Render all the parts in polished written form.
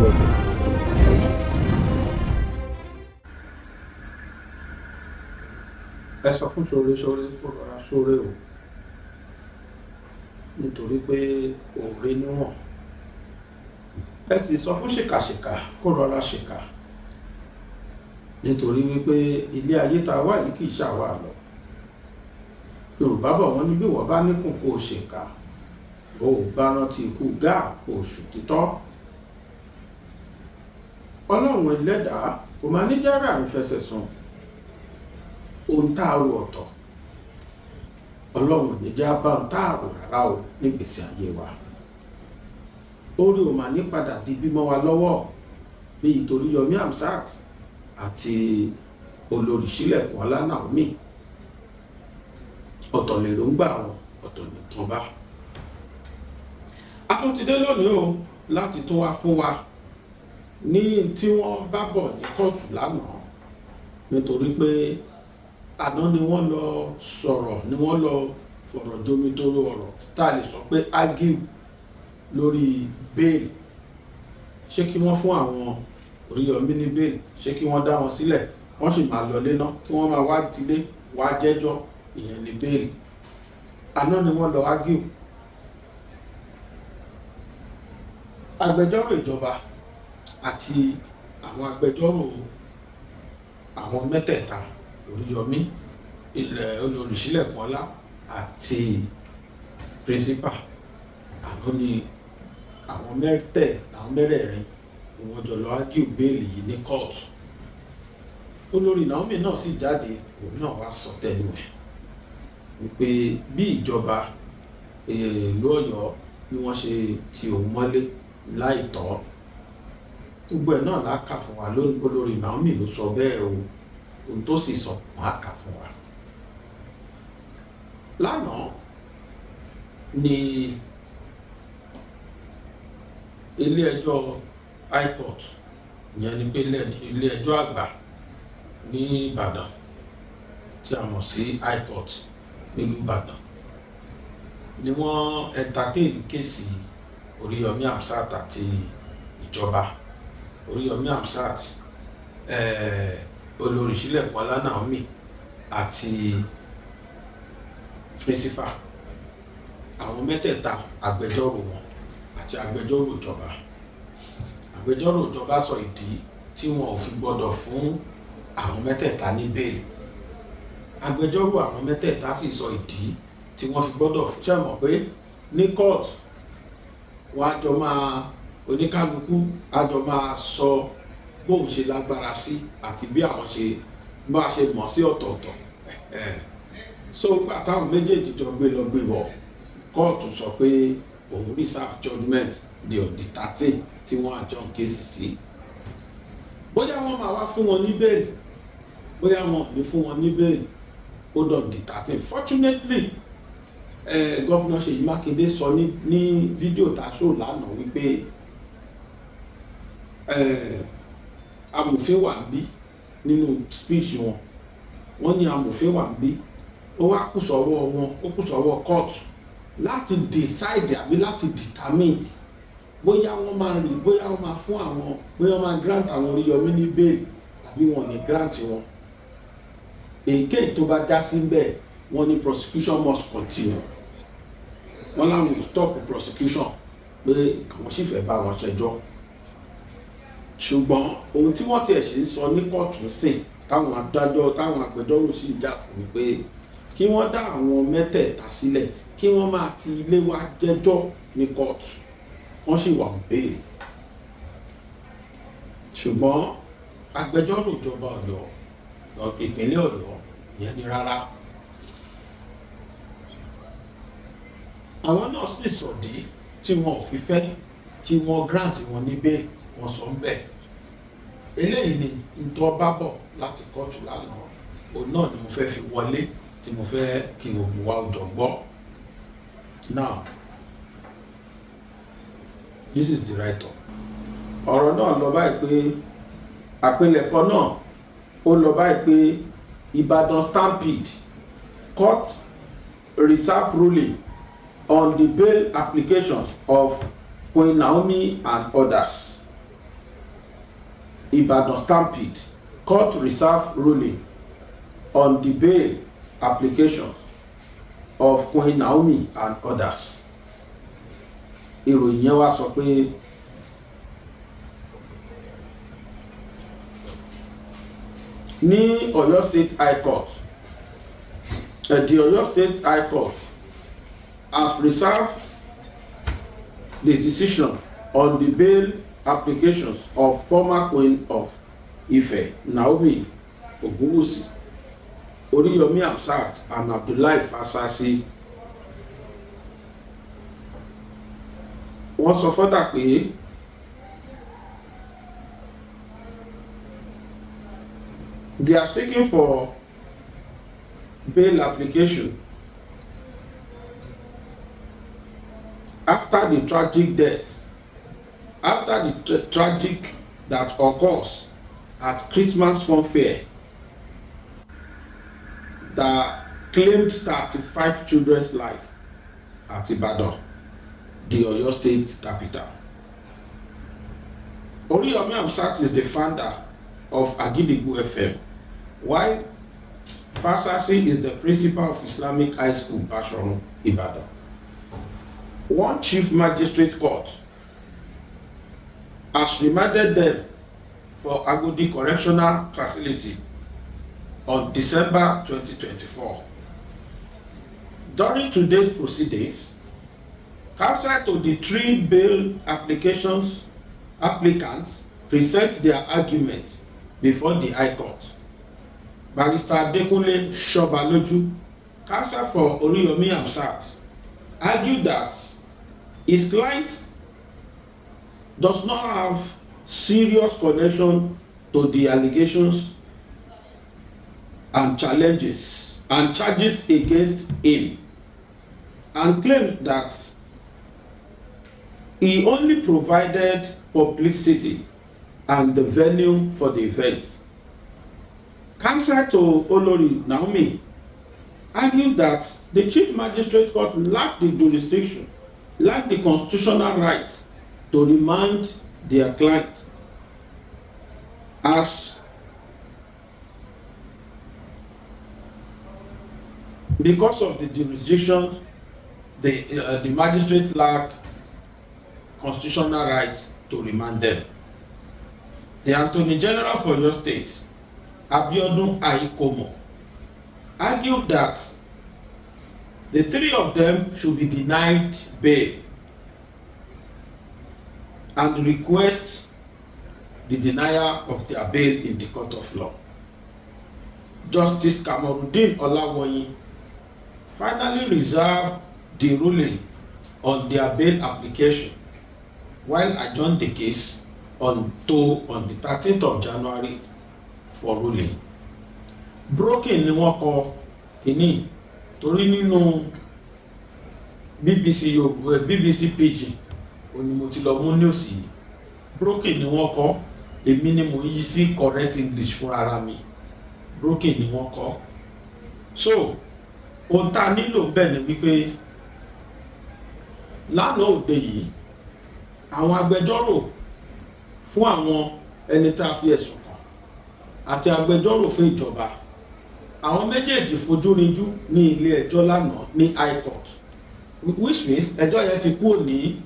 gbọ́dọ̀. ẹ sọ fún ṣoore kó rọra ṣoore o, nítorí pé òre níwọ̀n. ẹ sì sọ fún ṣìkàṣìkà kó rọra ṣìkà, nítorí wípé ilé ayé tá a wà yìí kì í ṣàwà lọ. Yorùbá bọ̀ wọ́n ní bí wọ́n bá níkùn kó o ṣèkà, bó o bá rántí ikú gáà kó o ṣòtítọ́. Ọlọ́run ẹlẹ́dàá kò máa ní jẹ́rìí àrífẹsẹ̀ sùn, ohun tá a rò ọ̀tọ̀. Ọlọ́run ò ní já bá ohun tá a rò rárá o nígbèsí ayé wa. Orí ò máa ní padà di bímọ wa lọ́wọ́ bíi Oriyomi Hamzat àti Olori Naomi. Ọ̀tọ̀ lèròǹgbà wọn, ọ̀tọ̀ nìtàn bá. A tún ti dé lónìí o láti tún wá fún wa ní tí wọ́n bá bọ̀ ní kóòtù lánàá, nítorí pé àná ni wọ́n lọ sọ̀rọ̀, ni wọ́n lọ fọ̀rọ̀ jomitoro ọ̀rọ̀ tá a lè sọ pé argue lórí bẹ́ẹ̀lì. Ṣé kí wọ́n fún àwọn Oriyomi ní bẹ́ẹ̀lì? Ṣé kí wọ́n dá wọn sílẹ̀ wọ́n sì máa lọ lé náà kí wọ́n máa wá tilé wá jẹ́jọ́, ìyẹn ní bẹ́ẹ̀lì. Àná ni wọ́n lọ argue. Agbẹjọ́rò ìjọba àti àwọn agbẹjọ́rò àwọn mẹ́tẹ̀ẹ̀ta, Oriyomi, Olori àti principal, àná ni àwọn mẹ́rẹ̀ẹ̀rin ni wọ́n jọ lọ argue bẹ́ẹ̀lì yìí ní kóòtù. Olori Naomi náà sì jáde, òun náà wá sọ tẹnu ẹ̀ wípé bí ìjọba ìlú Ọ̀yọ́ bí wọ́n ṣe ti òun mọ́lé láìtọ́, gbogbo ẹ̀ náà la kà fún wa lónìí. Olori Naomi ló sọ bẹ́ẹ̀ o, ohun tó sì sọ wọ́n á kà fún wa. Lánàá ni ilé ẹjọ́ high court, ìyẹn ni pé ilé ẹjọ́ àgbà ní Ìbàdàn tí a mọ̀ sí high court nílùú Ìbàdàn, ni wọ́n entertain kéèsì Oriyomi Hamzat àti ìjọba. Oriyomi Hamzat, Olori Naomi àti principal, àwọn mẹ́tẹ̀ẹ̀ta agbẹjọ́rò wọn àti agbẹjọ́rò ìjọba. Agbẹjọ́rò ìjọba sọ ìdí tí wọn ò fi gbọdọ̀ fún àwọn mẹ́tẹ̀ẹ̀ta ní bẹ́ẹ̀lì. Agbẹjọ́rò àwọn mẹ́tẹ̀ẹ̀ta sì sọ ìdí tí wọ́n fi gbọdọ̀ fún. Ṣé mọ̀ pé ní court wọ́n á jọ máa, oníkálukú á jọ máa sọ bóun ṣe lágbára sí àti bí àwọn ṣe bá ṣe mọ̀ sí ọ̀tọ̀ọ̀tọ̀. So àtàwọn méjèèjì jọ gbé lọ gbé wọ̀, kóòtù sọ pé òun reserve judgement di on the 13 tí wọ́n àjọ kéèsì sí. Bóyá wọ́n máa wá fún wọn ní bẹ́ẹ̀lì, bóyá wọn ò ní fún wọn ní bẹ́ẹ̀lì, ó dọ̀n di 13. Fortunately, Gọ́fúnà Ṣèyí Mákindé sọ ní fídíò tá a ṣó lánàá wípé amòfin wà ń bí nínú speech wọn. Wọ́n ní amòfin wà ń bí, ó wá kù sọ́wọ́ wọn, ó kù sọ́wọ́ kóòtù láti decide àbí láti determine bóyá wọ́n máa rí, bóyá wọ́n máa fún àwọn, bóyá wọ́n máa grant àwọn Oriyomi ní bẹ́ẹ̀lì àbí wọn ní grant wọn. Èyíkéyìí tó bá já sí bẹ́ẹ̀, wọ́n ní prosecution must continue. Wọ́n láwọn stop prosecution pé àwọn sì fẹ́ bá wọn ṣẹjọ́. Ṣùgbọ́n ohun tí wọ́n tiẹ̀ ṣe ń sọ ní kóòtù sí, táwọn adájọ́, táwọn agbẹjọ́rò sì ń jà fún mi pé kí wọ́n dá àwọn mẹ́tẹ̀ẹ̀ta sílẹ̀, kí wọ́n máa ti ilé wa jẹ́jọ́ ní kóòtù, wọ́n sì wà ń béèrè. Ṣùgbọ́n agbẹjọ́rò ìjọba Ọ̀yọ́, ìpínlẹ̀ Ọ̀yọ́, yẹn ni rárá. Àwọn náà sì sọ̀dí tí wọn ò fi fẹ́ kí wọ́n grant wọn ní bẹ́ẹ̀, wọ́n sọ ń bẹ̀. Eléyìí ni ntọ́ bá bọ̀ láti kóòtù lánàá, òun náà ni mo fẹ́ fi wọlé, tí mo fẹ́ kí gbogbo wa ò jọ gbọ́. Now, this is the write-up. Ọ̀rọ̀ náà lọ báyìí pé, àpilẹ̀kọ náà ó lọ báyìí pé Ìbàdàn Stampede Court reserve ruling on the bail applications of Queen Naomi and others. Ibadan Stampede, court reserve ruling on the bail applications of Queen Naomi and others. Ìròyìn yẹn wá sọ pé ní Oyo State High Court, the Oyo State High Court has reserved the decision on the bail applications of former Queen of Ife, Naomi Ogunwusi, Oriyomi Hamzat, and Abdullahi Fasasi. Wọ́n sọ fọ́dà pé they are seeking for bail application after the tragic death, after the tragic that occurs at Christmas funfair that claimed 35 children's life at Ibadan, the Oyo State capital. Oriyomi Hamzat is the founder of Agidigbo FM, while Fasasi is the principal of Islamic High School, Bashoru, Ibadan. One chief magistrate court has remanded them for Agodi Correctional Facility on December 2024. During today's proceedings, counsel to the three bail applicants present their arguments before the High Court. Barrister Adekunle Shobaloju, counsel for Oriyomi Hamzat, argued that his client does not have serious connection to the allegations and charges against him, and claimed that he only provided publicity and the venue for the event. Counsel to Olori Naomi argues that the Chief Magistrate Court lacked the jurisdiction, lacked the constitutional right to remand their client, as because of the jurisdiction, the magistrate lacked constitutional right to remand them. The Attorney General for your state, Abiodun Aikomo, argued that the three of them should be denied bail and request the denial of their bail in the court of law. Justice Kamarudin Olawoyin finally reserved the ruling on their bail application while adjourned the case on the 13th of January for ruling. Broken ni wọ́n kọ kìíní torí nínú BBC Pidgin òní mo ti lọ mú news yìí. Broken ni wọ́n kọ, èmi ni mo yí sí correct English fún ara mi. Broken ni wọ́n kọ. So ohun tá a nílò bẹ́ẹ̀ ni wípé lánàá òde yìí àwọn agbẹjọ́rò fún àwọn ẹni tá a fi ẹ̀sùn kàn àti agbẹjọ́rò fún ìjọba, àwọn méjèèjì fojú rinjú ní ilé ẹjọ́ lánàá ní High Court, which means ẹjọ́ yẹn ti kúrò ní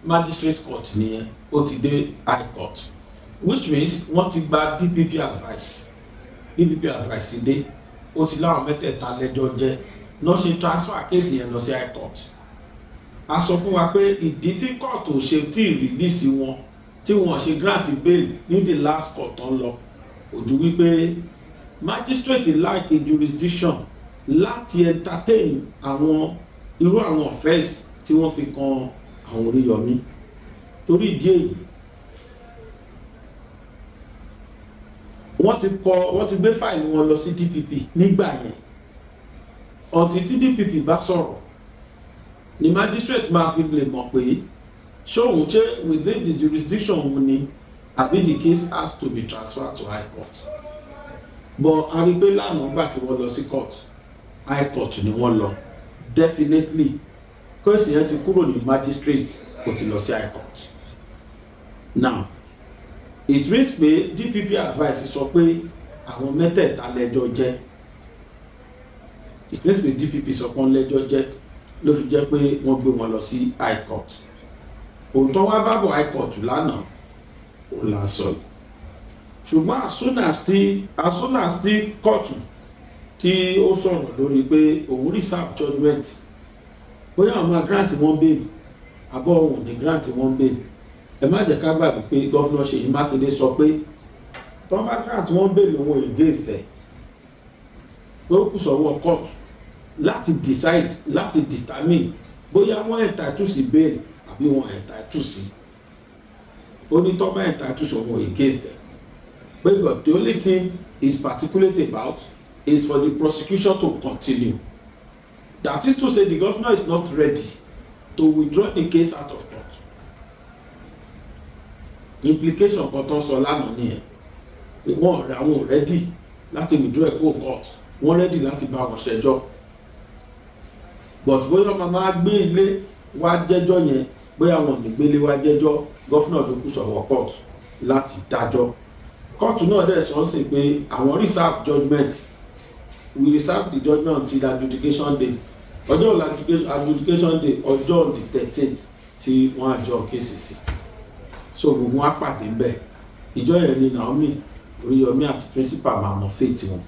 Magistrate Court nìyẹn, ó ti dé High Court, which means wọ́n ti gba DPP advice ti dé, ó ti láwọn mẹ́tẹ̀ẹ̀ta lẹ́jọ́ jẹ́ náà ṣe transfer case yẹn lọ sí High Court. A sọ fún wa pé ìdí tí court ò ṣe tí release wọn tí wọ́n ṣe grant bail ní the last court tó ń lọ ojú wípé magistrate lack jurisdiction láti entertain àwọn irú àwọn offence tí wọ́n fi kan àwọn Oríyọmí. Torí ìdí èyí wọ́n ti gbé fáìlì wọn lọ sí DPP nígbà yẹn, ọ̀tí tí DPP bá sọ̀rọ̀ ni magistrate máa fi lè mọ̀ pé ṣóhun ṣe within the jurisdiction òun ni àbí the case has to be transferred to High Court. But a rí pé lánàá gbà tí wọ́n lọ sí court, High Court ni wọ́n lọ definitely, kọ́ọ̀sì yẹn ti kúrò ní magistrate kò ti lọ sí High Court. Now it means pé DPP advice sọ pé àwọn mẹ́tẹ̀ẹ̀ta lẹ́jọ́ jẹ́, it means pé DPP sọ pé wọ́n lẹ́jọ́ jẹ́ ló fi jẹ́ pé wọ́n gbé wọn lọ sí high court. Òótọ́ wá bá bọ̀ high court lánàá ó là ń sọ yìí, ṣùgbọ́n as soon as tí kóòtù tí ó sọ̀rọ̀ lórí pé òun reserve judgement bóyá àwọn grant wọn bẹ́ẹ̀ àbọ̀ òun ní grant wọn bẹ́ẹ̀, ẹ má jẹ́ ká gbàgbé pé gọ́fúnà Ṣèyí Mákindé sọ pé tọ́ba grant wọn bẹ́ẹ̀ lòun against ẹ̀ pé ó kù sọ́wọ́ court láti decide láti determine bóyá wọ́n entitled sí bail àbí wọ́n entitled sí, ó ní tọ́ba entitled sí òun against ẹ̀ pé but the only thing is particulate about is for the prosecution to continue. That is to say the governor is not ready to withdraw the case out of court. Implication kan tó ń sọ lánàá nìyẹn pé àwọn ready láti withdraw ẹ̀ kó court, wọ́n ready láti bá wọn ṣẹjọ́, but bóyá ọmọ máa gbé ilé wá jẹ́jọ́ yẹn bóyá àwọn ò ní gbélé wá jẹ́jọ́, governor ló kù sọ̀rọ̀ court láti dájọ́. Court náà dẹ̀ sọ sí pé àwọn reserve judgement, we reserve the judgement until adjudication day. Ọjọ́ adjudication day ọjọ́ the 13th tí wọ́n àjọ kéèsì sí, so gbogbo wọn á pàdé ńbẹ̀. Ìjọ yẹn ni Naomi Oriyomi àti principal máa mọ fate wọn,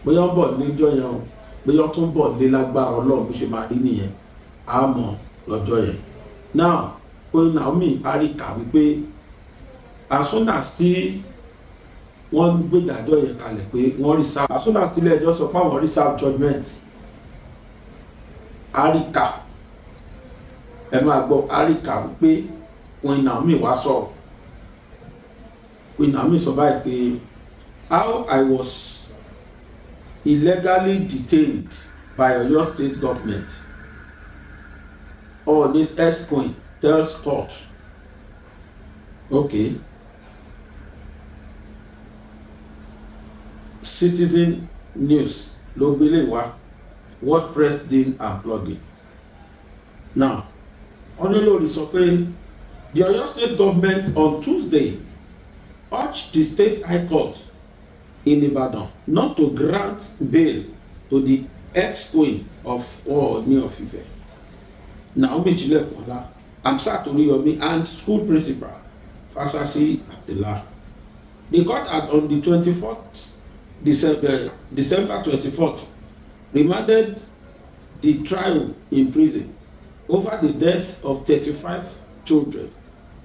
bóyá ń bọ̀ níjọ́ yẹn o bóyá tó ń bọ̀ ní lágbára Ọlọ́run bó ṣe máa rí nìyẹn á mọ̀ lọ́jọ́ yẹn. Now pé Naomi àríkà wípé as soon as tí wọ́n gbé ìdájọ́ yẹn kalẹ̀ pé wọ́n reserve, as soon as ilé ẹjọ́ sọ pé àwọn reserve judgement, àríkà ẹ máa gbọ́ àríkà wípé Queen Naomi wá sọ̀rọ̀. Queen Naomi sọ báyìí pé how I was illegally detained by Oyo state government or this ex-queen tells court. Okay. Citizen News ló gbélé wá, WordPress deal and plugin. Now Olori sọ pé the Oyo state government on Tuesday urged the state high court in Ibadan not to grant bail to the ex-queen of Ooni of Ife, Naomi Hamzat Oriyomi, and school principal Fasasi Abdullah. The court had on the 24th December 24th remanded the trial in prison over the death of 35 children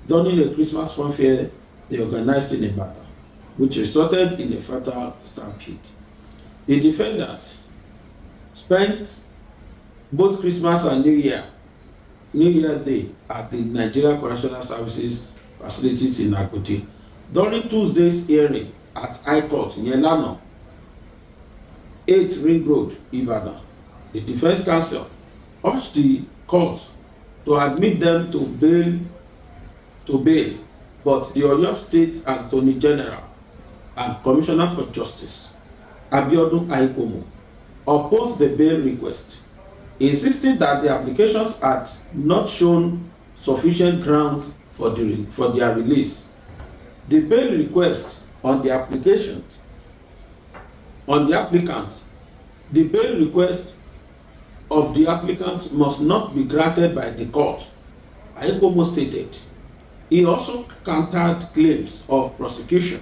during a Christmas funfair they organized in Ibadan, which resulted in a fatal stampede. The defendant spent both Christmas and New Year Day at the Nigeria Correctional Services facilities in Agodi. During Tuesday's hearing at High Court in Yelano, 8 Ring Road, Ibadan, the defense counsel urged the court to admit them to bail, but the Oyo State Attorney General and Commissioner for Justice, Abiodun Aikomo, opposed the bail request, insisting that the applications had not shown sufficient grounds for their release. The bail request on the applicant, the bail request of the applicant must not be granted by the court, Aikomo stated. He also countered claims of persecution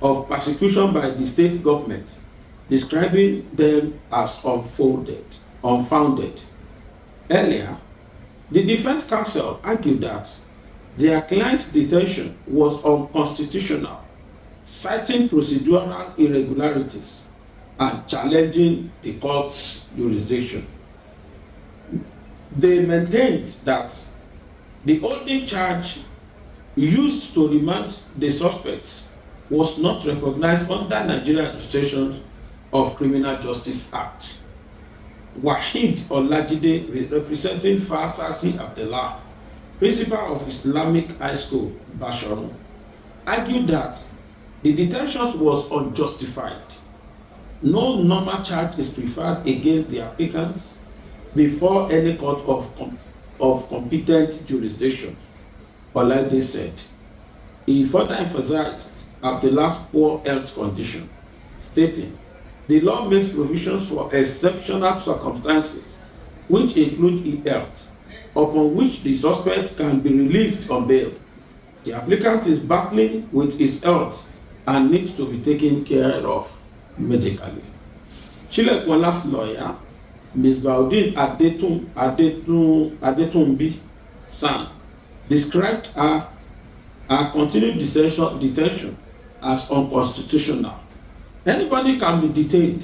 by the state government, describing them as unfounded. Earlier, the defense counsel argued that their client's detention was unconstitutional, citing procedural irregularities and challenging the court's jurisdiction. They maintained that the only charge used to remand the suspects was not recognized under Nigerian Administration of Criminal Justice Act. Wahid Olajide, representing Fasasi Abdullah, principal of Islamic High School, Basharun, argued that the detention was unjustified. No normal charge is preferred against the applicants before any court of competent jurisdiction, Olajide said. He further emphasized Abdullah's poor health condition, stating, "The law makes provisions for exceptional circumstances, which include ill health, upon which the suspect can be released on bail. The applicant is battling with his health and needs to be taken care of medically." Chilekwola's lawyer, Ms. Baudin Adetunbi San, described her continued detention as unconstitutional. Anybody can be detained,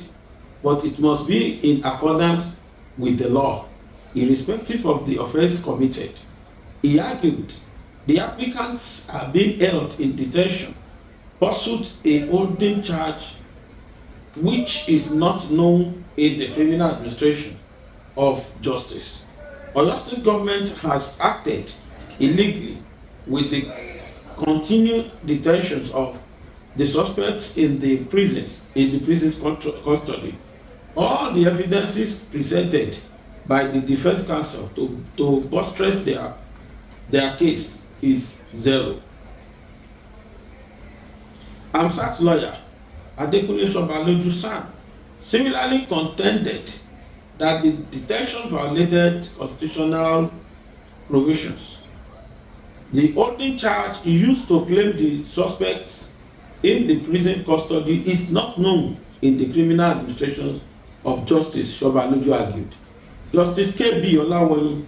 but it must be in accordance with the law, irrespective of the offense committed. He argued the applicants are being held in detention pursuant a holding charge which is not known in the criminal administration of justice. Oyo State government has acted illegally with the continued detentions of the suspects in the prisons custody. All the evidences presented by the defense counsel to buttress their case is zero. Hamzat's lawyer, Adekunle Sobaloju San, similarly contended that the detention violated constitutional provisions. The holding charge used to claim the suspects in the prison custody is not known in the criminal administration of justice, Sobaloju argued. Justice K.B. Olawoyin,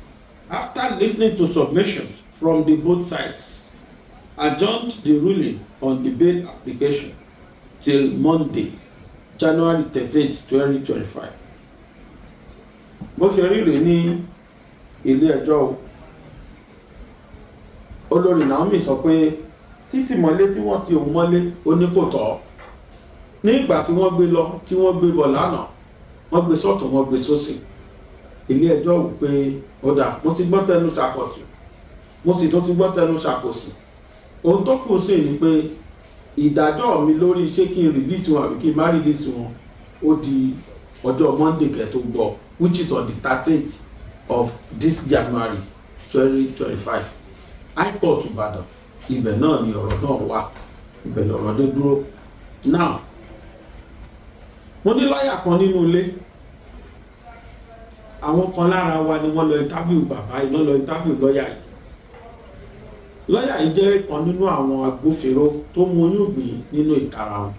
after listening to submissions from the both sides, adjourned the ruling on the bail application till Monday, January 13, 2025. Bó ṣe rí rèé ní ilé ẹjọ́ Olori Naomi sọ pé títì mọ́lé tí wọ́n ti òun mọ́lé oníkòtọ́ ní ìgbà tí wọ́n gbé lọ tí wọ́n gbé bọ̀ lánàá wọ́n gbé sọ́tún wọ́n gbé sósì. Ilé ẹjọ́ wò pé ọ̀dà mo ti gbọ́ tẹnu ṣàkọ̀tù mo sì tún ti gbọ́ tẹnu ṣàkòsì. Ohun tó kù sí ni pé ìdájọ́ mi lórí ṣé kí n release wọn àbí kí n má release wọn ó di ọjọ́ Monday kẹ́tó gbọ́, which is on the 13th of this January 2025. High Court Ìbàdàn, ibẹ̀ náà ni ọ̀rọ̀ náà wà, ibẹ̀ lọ̀rọ̀ dé dúró. Now, mo ní lọ́ọ̀yà kan nínú ilé, àwọn kan lára wa ni wọ́n lọ interview bàbá yìí, wọ́n lọ interview lọ́ọ̀yà yìí. Lọ́ọ̀yà yìí jẹ́ kan nínú àwọn agbófinró tó mú oyún gbìn nínú ìkara wọn.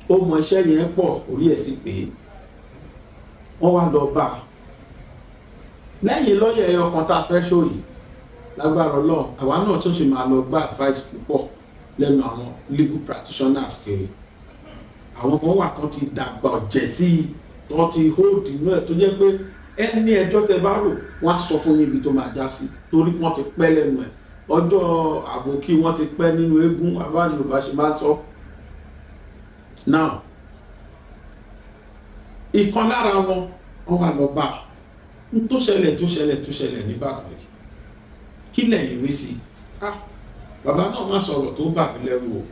Ó mọ iṣẹ́ yẹn pọ̀, orí ẹ̀ sì pé wọ́n wá lọ bá a. Lẹ́yìn lọ́ọ̀yà ẹyọ kan tá a fẹ́ ṣó yìí, lágbára Ọlọ́run, àwa náà tún sì máa lọ gba advice púpọ̀ lẹ́nu àwọn legal practitioners kiri. Àwọn kan wà tán ti dàgbà ọ̀jẹ̀ sí i, tán ti hold inú ẹ̀ tó jẹ́ pé ẹni ẹjọ́ tẹ bá rò wọ́n á sọ fún yín ibi tó máa já sí torí wọ́n ti pẹ́ lẹ́nu ẹ̀. Ọjọ́ àbòkí wọ́n ti pẹ́ nínú eégún, àbá Yorùbá ṣe máa sọ. Now, ìkan lára wọn wà lọ bá a. Tó ṣẹlẹ̀ níbàdàn yìí. Kí lẹ̀yin rí sí? Bàbá náà má sọ̀rọ̀ tó bà mí lẹ́rù o.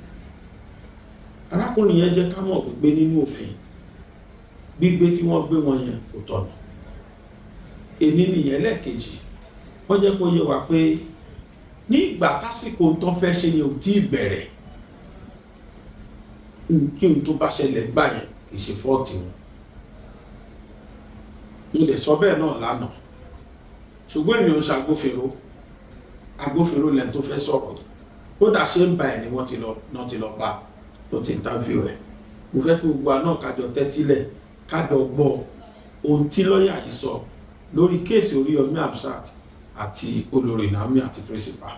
Arákùnrin yẹn jẹ́ ká mọ̀ pé nínú òfin gbígbé tí wọ́n gbé wọn yẹn kò tọ̀nà. Èní nìyẹn lẹ́ẹ̀kejì. Wọ́n jẹ́ kó yé wa pé ní ìgbà tásìkò tó fẹ́ ṣe yẹn ò tí ì bẹ̀rẹ̀. Kí n tó bá ṣẹlẹ̀ gbà yẹn kì í ṣe fọ́ọ̀tì wọn. Mo lè sọ bẹ́ẹ̀ náà lánàá. Ṣùgbọ́n èmi ò ń ṣàgbófinró. Agbófinró lẹ́nu tó fẹ́ sọ̀rọ̀. Kódà ṣé ń ba ẹ̀ ni wọ́n ti lọ bá tó ti interview ẹ̀. Mo fẹ́ kí gbogbo àná kájọ tẹ́tílẹ̀ kájọ gbọ́ ohun tí lọ́ọ̀yà yìí sọ lórí kéèsì Oriyomi Hamzat àti Olori Naomi Àti principal.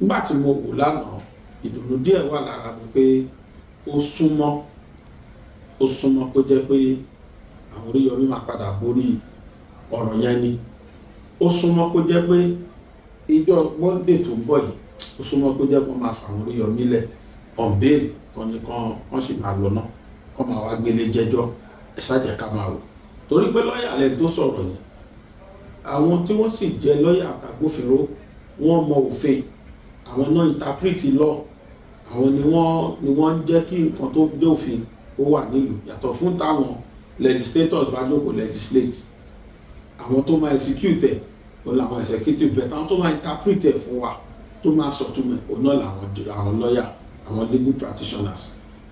Nígbà tí mo wò lánàá, ìdùnnú díẹ̀ wà lára mi pé ó súnmọ́ kó jẹ́ pé àwọn Oriyomi máa padà borí ọ̀rọ̀ yẹn ni. Ó súnmọ́ kó jẹ́ pé ìjọ Monday tó ń bọ̀ yìí, ó súnmọ́ kó jẹ́ pé wọ́n máa fà àwọn Oriyomi lẹ̀ on bail kan sì máa lọ náà kọ́ máa wá gbélé jẹ́jọ́. Ẹ ṣáàjẹ́ ká máa wò torí pé lọ́ọ̀yà lẹ́nu tó sọ̀rọ̀ yìí, àwọn tí wọ́n sì jẹ́ lọ́ọ̀yà àtàgbófinró wọ́n mọ òfin, àwọn náà interpret law, àwọn ni wọ́n jẹ́ kí nǹkan tó jẹ́ òfin ó wà nílùú yàtọ̀ fún táwọn legislators bá jókòó legislate. Àwọn tó máa execute ẹ̀ ó làwọn executive bẹ̀ táwọn tó máa interpret ẹ̀ fún wa tó máa sọ túmọ̀ òun náà làwọn lọ́ọ̀yà àwọn legal practitioners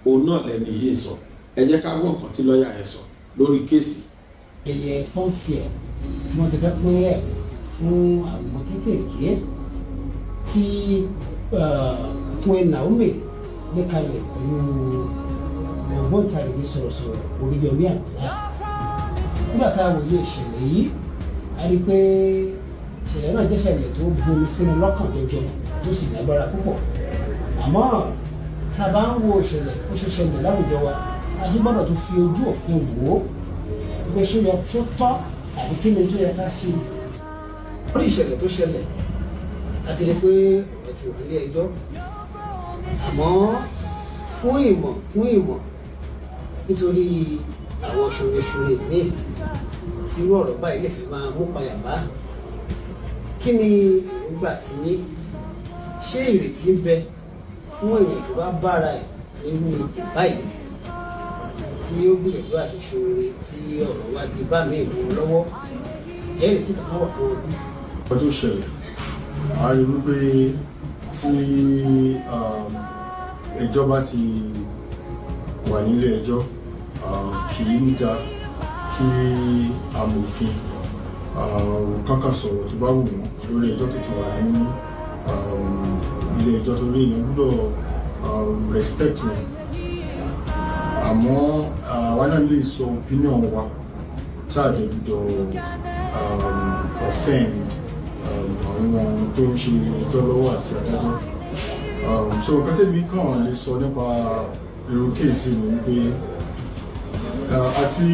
òun náà lẹ́ni yìí sọ. Ẹ jẹ́ ká gbọ́ nǹkan tí lọ́ọ̀yà ẹ̀ sọ lórí kéèsì. Ẹyẹ fọ́nfìẹ̀ tí wọ́n ti fẹ́ pín ẹ̀ fún àwọn kéékèèké tí Olori Naomi gbé kalẹ̀ pẹ̀lú ògbóǹtarìgì sọ̀rọ̀sọ̀rọ̀ Oriyomi Hamzat. Nígbà tá a wò ní ìṣẹ̀lẹ̀ yìí a rí i pé ìṣẹ̀lẹ̀ náà jẹ́ ìṣẹ̀lẹ̀ tó gbomi sínú lọ́kàn jọjọ tó sì lágbára púpọ̀. Àmọ́ tá a bá ń wo ìṣẹ̀lẹ̀ ó ṣe ṣẹlẹ̀ láwùjọ wa a sì gbọ́dọ̀ tó fi ojú òfin wò ó pé ṣó yẹ tó tọ́ àbí kí ni tó yẹ ká ṣe. Lórí ìṣẹ̀lẹ̀ tó ṣẹlẹ̀ a ti rí i pé ọ̀rọ̀ ti wà nílé ẹjọ́, àmọ́ fún ìmọ̀ nítorí àwọn ṣoreṣore míì tí irú ọ̀rọ̀ báyìí lè fi máa mú payà bá. Kí ni ìgbà tí ní ṣé ìrètí ń bẹ fún èèyàn tó bá bára ẹ̀ nínú ipò báyìí tí ó gbìyànjú àti ṣoore tí ọ̀rọ̀ wá di bá mi ìlú lọ́wọ́, jẹ́ ìrètí kan wọ̀ tó wọn bí. Ọjọ́ tó ṣẹlẹ̀ a rí wípé tí ẹjọ́ bá ti wà nílé ẹjọ́ kì í dá kí amòfin kankan sọ̀rọ̀ tó bá wù wọ́n lórí ẹjọ́ tó ti wà ní ilé ẹjọ́ tó rí èèyàn gbọ́dọ̀ respect wọn. Àmọ́ àwa náà lè sọ opinion wa tá a lè gbọ́dọ̀ offend àwọn tó ń ṣe ẹjọ́ lọ́wọ́ àti adájọ́. So nǹkan tẹ́mi kàn lè sọ nípa irú kéèsì ni wípé àti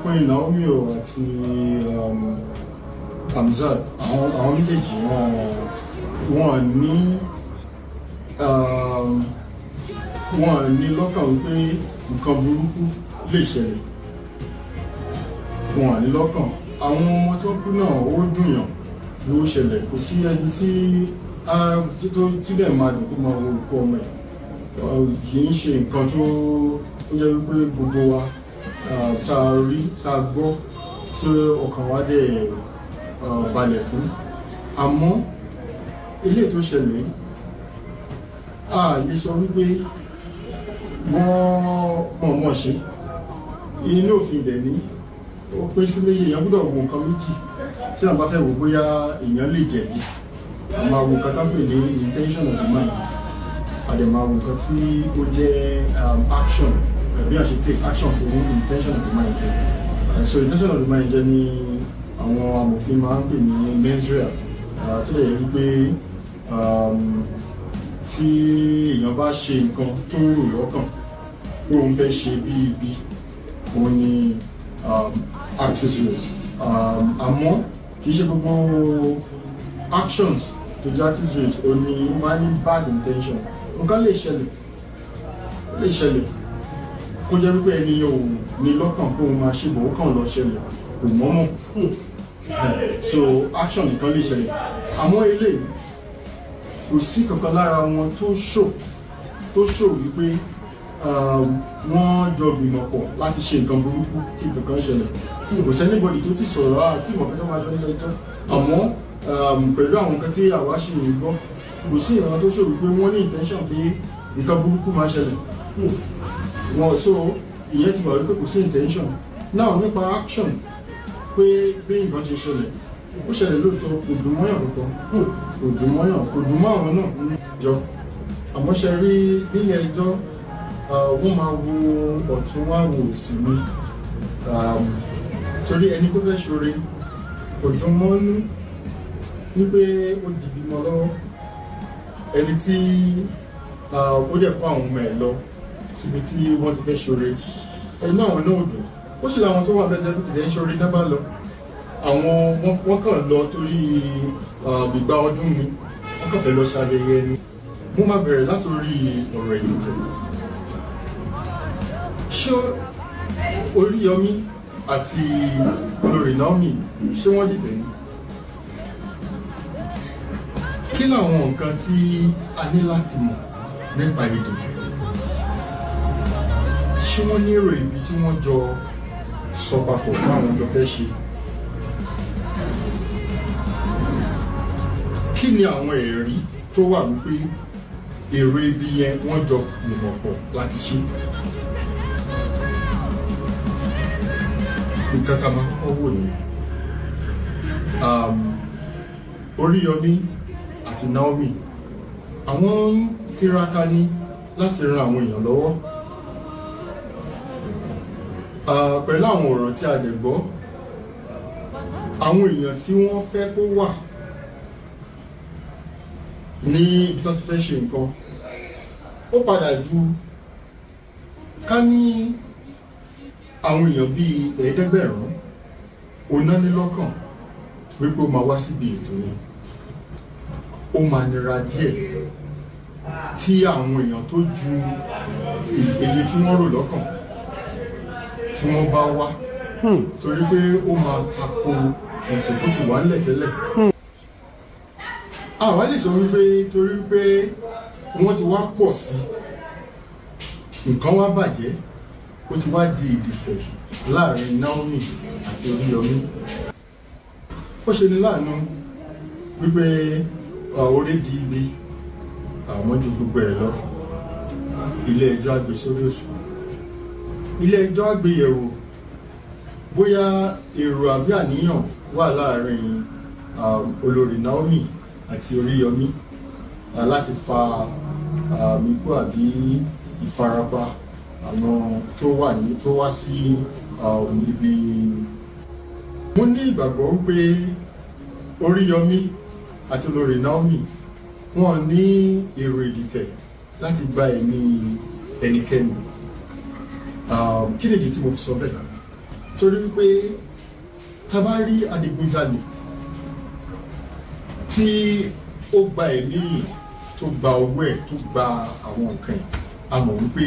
Olori Naomi àti Hamzat àwọn méjèèjì wọ́n ní lọ́kàn wípé nǹkan burúkú lè ṣẹlẹ̀. Wọ́n ní lọ́kàn àwọn ọmọ tó kú náà ó dùnyàn ló ṣẹlẹ̀, kò sí ẹni tí bẹ́ẹ̀ máa dùn kó máa wo òkú ọmọ ẹ̀. Kì í ṣe nǹkan tó yẹ wípé gbogbo wa tá a rí tá a gbọ́ tí ọkàn wa dẹ̀ balẹ̀ fún. Àmọ́ ilé tó ṣẹlẹ̀ a lè sọ wípé wọ́n mọ̀ ṣe. Inú òfin dẹ̀ ní ó pín sí méjì, èèyàn gbọ́dọ̀ wo nǹkan méjì tí a bá fẹ́ wò bóyá èèyàn lè jẹ̀bi. A máa wo nǹkan tó ń pè ní intention of the mind, a dẹ̀ máa wo nǹkan tí ó jẹ́ action, bí a ṣe take action fún intention of the mind. So intention of the mind jẹ́ ní àwọn amòfin máa ń pè ní mens rea, tí ó yẹ wípé tí èèyàn bá ṣe nǹkan tó rò lọ́kàn pé òun fẹ́ ṣe bí ibi, òun ni actions. Àmọ́ kì í ṣe gbogbo actions tó jẹ́ actions òun ni ó máa ní bad intention. Nǹkan lè ṣẹlẹ̀ kó jẹ́ wípé ẹni yóò ní lọ́kàn pé òun máa ṣe bò ó kàn lọ ṣẹlẹ̀ kò mọ́mọ́. So action nìkan lè ṣẹlẹ̀. Àmọ́ eléyìí kò sí kankan lára wọn tó show wípé wọ́n jọ gbìmọ̀ pọ̀ láti ṣe nǹkan burúkú kí kankan ṣẹlẹ̀. Kò sẹ́nibọ̀dì tó ti sọ̀rọ̀ àti ìmọ̀ pé tó máa jọ ní ẹjọ́. Àmọ́ pẹ̀lú àwọn nǹkan tí àwa ṣì ń gbọ́, kò sí ìran tó show wípé wọ́n ní intention pé nǹkan burúkú máa ṣẹlẹ̀. Wọ́n so ìyẹn ti wà wípé kò sí intention. Náà nípa action pé bí nǹkan ṣe ṣẹlẹ̀, ó ṣẹlẹ̀ lóòótọ́, kò dùn mọ́yàn kankan, kò dùn mọ́ àwọn náà ní ìjọ. Àmọ́ ṣe rí nílé ẹjọ́ wọ́n máa wo ọ̀tún wá wo òsì ni, torí ẹni tó fẹ́ ṣoore kò dùn mọ́nú wípé ó dìbì mọ́ lọ́wọ́. Ẹni tí ó dẹ̀ kó àwọn ọmọ ẹ̀ lọ síbi tí wọ́n ti fẹ́ ṣoore, ẹni náà wọn náà dùn. Ó sì láwọn tó wà bẹ́ẹ̀ tẹ́lẹ̀ ń ṣoore náà bá lọ. Àwọn wọ́n kàn lọ torí ìgbà ọdún ni, wọ́n kàn fẹ́ lọ ṣayẹyẹ ni. Mo máa bẹ̀rẹ̀ látòrí ọ̀rọ̀ èyí tẹ̀lé. Ṣé Oriyomi àti Olori Naomi ṣé wọ́n dìtẹ̀ ní? Kí làwọn nǹkan tí a ní láti mọ̀ nípa ètò tẹ̀lé? Ṣé wọ́n ní èrò ibi tí wọ́n jọ sọ papọ̀ fún àwọn jọ fẹ́ ṣe? Kí ni àwọn ẹ̀rí tó wà wípé èrò ibi yẹn wọ́n jọ gbìmọ̀ pọ̀ láti ṣe. Nǹkan tá a máa kọ́kọ́ wò nìyẹn. Oriyomi àti Naomi àwọn ń tiraka ní láti ran àwọn èèyàn lọ́wọ́ pẹ̀lú àwọn ọ̀rọ̀ tí a lè gbọ́. Àwọn èèyàn tí wọ́n fẹ́ kó wà ní ibi tó ti fẹ́ ṣe nǹkan ó padà ju ká ní àwọn èèyàn bíi 500 oná ní lọ́kàn wípé ó máa wá síbi ètò yẹn. Ó máa nira díẹ̀ tí àwọn èèyàn tó ju èyí tí wọ́n rò lọ́kàn tí wọ́n bá wá torí pé ó máa tako ètò tó ti wà nílẹ̀ tẹ́lẹ̀. Àwa lè sọ wípé torí pé wọ́n ti wá pọ̀ sí nǹkan wá bàjẹ́, ó ti wá di ìdìtẹ̀ láàrin Naomi àti Oriyomi. Ó ṣe ní láàánú wípé orí di ibi àwọn ju gbogbo ẹ̀ lọ. Ilé ẹjọ́ àgbè sórí òṣùwọ̀n. Ilé ẹjọ́ àgbéyẹ̀wò bóyá èrò àbí àníyàn wà láàrin Olori Naomi àti Oriyomi láti fa ikú àbí ìfarapa àwọn tó wá sí ibi. Mo ní ìgbàgbọ́ wípé Oriyomi àti Olori Naomi wọ́n ní èrò ìdìtẹ̀ láti gba ẹ̀mí ẹnikẹ́ni. Kí nìdí tí mo fi sọ bẹ́ẹ̀? Torí wípé tá bá rí adigunjalè tí ó gba ẹ̀mí tó gba owó ẹ̀ tó gba àwọn nǹkan ẹ̀, a mọ̀ wípé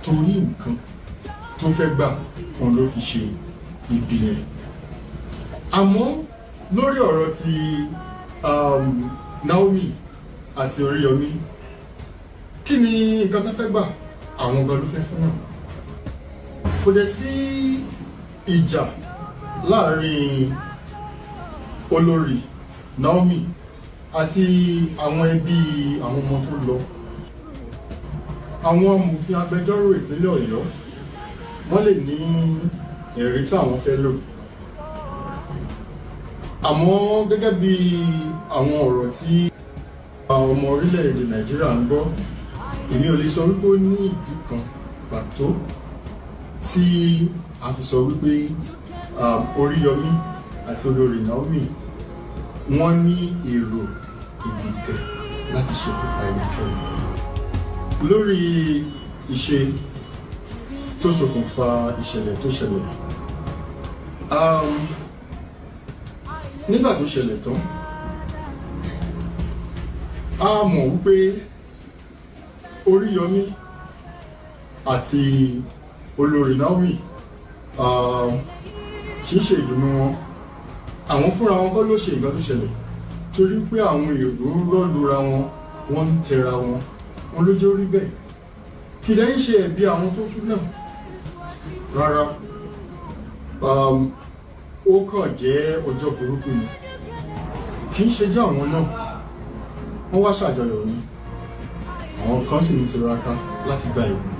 torí nǹkan tó fẹ́ gbà wọn ló fi ṣe ibi yẹn. Àmọ́ lórí ọ̀rọ̀ ti Naomi àti Oriyomi, kí ni nǹkan tó fẹ́ gbà? Àwọn ọgbọ́n ló fẹ́ fún náà. Kò dẹ̀ sí ìjà láàrin Olori Naomi àti àwọn ẹbí àwọn ọmọ tó lọ. Àwọn amòfin agbẹjọ́rò ìpínlẹ̀ Ọ̀yọ́ wọ́n lè ní ẹ̀rí tí àwọn fẹ́ lò. Àmọ́ gẹ́gẹ́ bí àwọn ọ̀rọ̀ tí ọmọ orílẹ̀-èdè Nàìjíríà ń gbọ́, èmi ò lè sọ wípé ó ní ìdí kan pàtó tí a fi sọ wípé Oriyomi àti Olori Naomi wọ́n ní èrò ìdìtẹ̀ láti ṣekú pa ẹnikẹ́ni. Lórí ìṣe tó ṣokùnfà ìṣẹ̀lẹ̀ tó ṣẹlẹ̀, nígbà tó ṣẹlẹ̀ tán, a mọ̀ wípé Oriyomi àti Olori Naomi kì í ṣe ìdùnnú wọn. Àwọn fúnra wọn kọ́ ló ṣe nǹkan tó ṣẹlẹ̀, torí pé àwọn èrò ń rọ́lura wọn, wọ́n ń tẹra wọn ló jẹ́ orí bẹ́ẹ̀. Kì í dẹ́yìn ṣe ẹ̀bi àwọn tó kú náà rárá. Ó kàn jẹ́ ọjọ́ burúkú ni, kì í ṣe jẹ́ àwọn náà. Wọ́n wá ṣàjọyọ̀ ni, àwọn kan sì ní tiraka láti gba ìwọ̀n.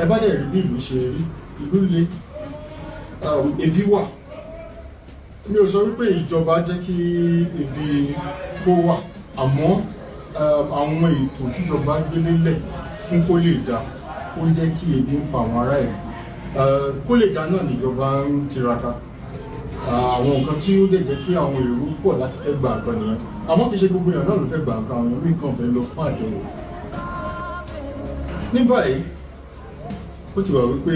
Ẹ bá dẹ̀ rí bí ìlú ṣe rí, ìlú le, ebi wà. Mi ò sọ wípé ìjọba jẹ́ kí ebi kó wà, àmọ́ àwọn ètò tíjọba gbélé lẹ̀ fún kó lè dá ó jẹ́ kí ebi ń pa àwọn ará ìlú. Kó lè dá náà níjọba ń tiraka. Àwọn nǹkan tí ó lè jẹ́ kí àwọn èrò pọ̀ láti fẹ́ gba nǹkan nìyẹn. Àmọ́ kì í ṣe gbogbo èèyàn náà ló fẹ́ gba nǹkan, àwọn èèyàn nìkan fẹ́ lọ fún àjọyọ̀. Ní báyìí, ó ti wà wípé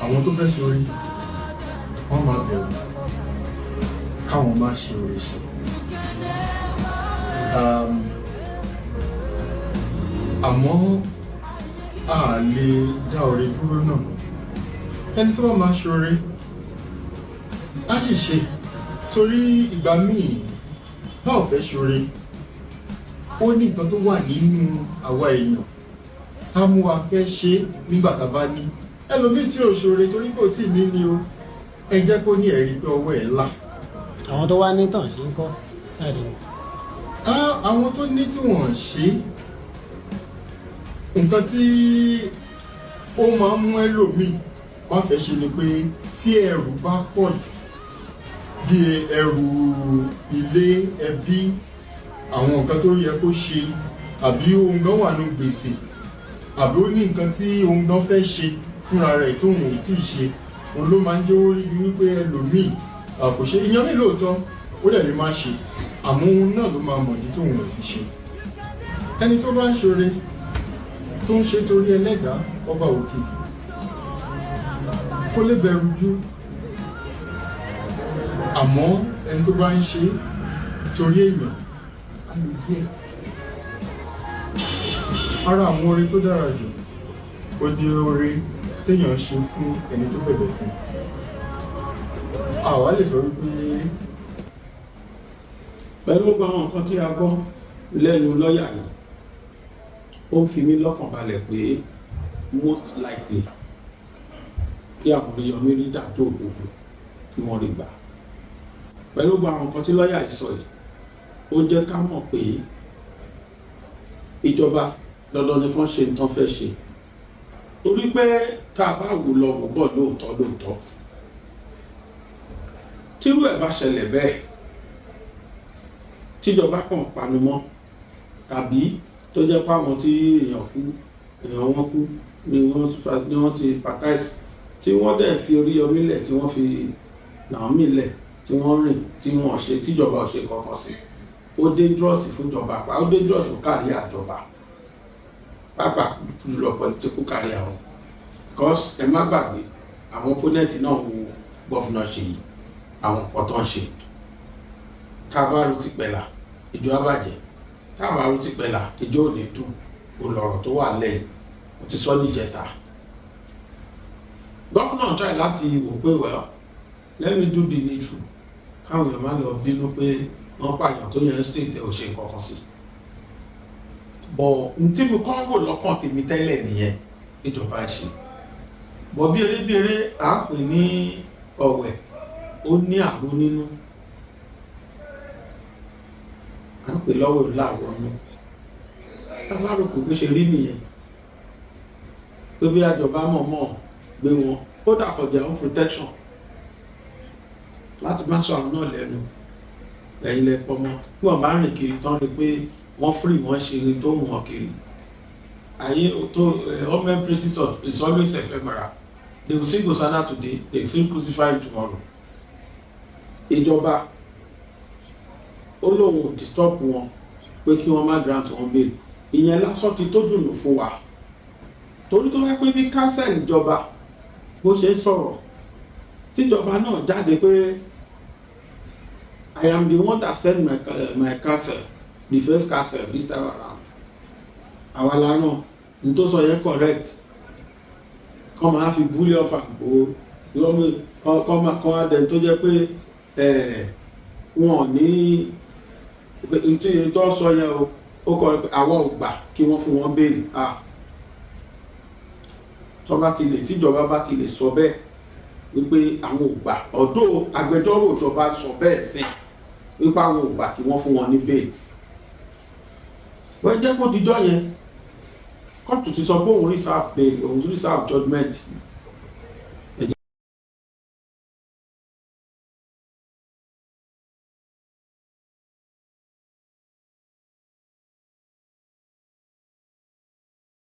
àwọn tó fẹ́ ṣorí wọ́n máa bẹ̀rù káwọn má ṣe orí ṣe. Àmọ́ a lè dá orí dúró náà. Ẹni tó bá máa ṣorí á sì ṣe, torí ìgbà míì bá ò fẹ́ ṣorí, ó ní nǹkan tó wà nínú àwa èèyàn tá mú wa fẹ́ ṣe nígbà tá bá ní. Ẹlòmíì tí ò ṣorí torí kò tí ì ní ni o, ẹ jẹ́ kó ní ẹ̀rí pé ọwọ́ ẹ̀ là. Àwọn tó wá ní tàn ṣe ń kọ́ láàrin. àwọn tó ní tí wọ́n ṣe nǹkan tí ó máa ń mú ẹlòmíì má fẹ́ ṣe ni pé tí ẹrù bá pọ̀ jù bí ẹrù ilé ẹbí àwọn nǹkan tó yẹ kó ṣe àbí ohun gan wà ní gbèsè àbí ó ní nǹkan tí ohun gan fẹ́ ṣe fúnra rẹ̀ tó wọ́n ò tí ì ṣe òun ló máa ń jẹ́ orí wípé ẹlòmíì àkòṣe ìyẹn ní lóòótọ́ ó dẹ̀ lè má ṣe àmọ́ òun náà ló máa mọ̀dí tó wọ́n ò fi ṣe ẹni tó bá ń ṣoore tó ń ṣe torí ẹlẹ́dàá ọba òkè kó lè bẹ̀rù jù àmọ́ ẹni tó bá ń ṣe torí èèyàn á lè díẹ̀ ara àwọn oore tó dára jù ó di oore téèyàn ṣe fún ẹni tó bẹ̀bẹ̀ fún àwa lè sọ wípé pẹ̀lú gbogbo àwọn nǹkan tí a gbọ́ lẹ́nu lọ́ọ̀yà yìí ó ń fi mí lọ́kàn balẹ̀ pé most likely kí àwọn Oriyomi rí dájọ́ òdodo kí wọ́n rí gbà pẹ̀lú gbogbo àwọn nǹkan tí lọ́ọ̀yà yìí sọ yìí ó jẹ́ ká mọ̀ pé ìjọba dandan ni kán ṣe nǹkan fẹ́ ṣe torí pé tá a bá wò lọ wò bọ̀ lóòótọ́ tírú ẹ̀ bá ṣẹlẹ̀ bẹ́ẹ̀ tíjọba kàn panu mọ́ tàbí tó jẹ́ pé àwọn tí èèyàn wọn kú ni wọ́n ti pàtàkì tí wọ́n dẹ̀ fi Oriyomi lẹ̀ tí wọ́n fi Naomi lẹ̀ tí wọ́n rìn tí wọ́n ṣe tíjọba ò ṣe kankan sí ó dangerous fún ìjọba ó dangerous fún kárí àjọba pàápàá jùlọ political kárí àwọn because ẹ má gbàgbé àwọn opponent náà wo gọ́fúnà Ṣèyí àwọn nǹkan tó ń ṣe tábàrú ti pẹ̀lá ìjọ àbàjẹ́ tábàrú ti pẹ̀lá ìjọ ò ní dùn olọ̀rọ̀ tó wà lẹ́yìn mo ti sọ níjẹta gọ́fúnà try láti wò pé well let me do the needful káwọn èèyàn má lọ bínú pé wọ́n pààyàn tó yẹn state ò ṣe nǹkan kan sí bọ̀ n tí mo kàn wò lọ́kàn tèmi tẹ́lẹ̀ nìyẹn ìjọba ṣe bọ̀ bí erébèrè à ń pè ní ọ̀wẹ̀ ó ní àgbo nínú à ń pè lọ́wọ́ ìlàwọ̀ ọ̀nà tábàrùkù bó ṣe rí nìyẹn pé bí àjọba mọ̀ọ́mọ̀ gbé wọn kódà for their own protection láti má sọ àwọn náà lẹ́nu ẹ̀yìn lẹ́pọ̀ mọ́ bí wọ́n bá rìn kiri tán rí pé wọ́n free wọ́n ṣe tó wọ́n kiri ayé tó all embraces is always ephemeral they will sing Hosanna today they will sing crucify him tomorrow ìjọba ó lóun ò disturb wọn pé kí wọ́n má grant wọn bail ìyẹn lásán ti tó dùnú fún wa torí tó wá pé bí council ìjọba bó ṣe sọ̀rọ̀ tíjọba náà jáde pé I am the one that sent my council the first council this time around àwa lánàá n tó sọ yẹn correct kọ́ máa fi búlé ọ̀fà gbòó kọ́ máa dẹ̀ tó jẹ́ pé wọn ò ní tí tó sọ yẹn ó kọ́ àwọn ò gbà kí wọ́n fún wọn béèlì tọ́ba ti lè tíjọba bá ti lè sọ bẹ́ẹ̀ wípé àwọn ò gbà ọ̀dọ̀ agbẹjọ́rò ìjọba sọ bẹ́ẹ̀ sí wípé àwọn ò gbà kí wọ́n fún wọn ní béèlì wọ́n jẹ́ kó dijọ́ yẹn kóòtù ti sọ pé òun reserve bail òun reserve judgement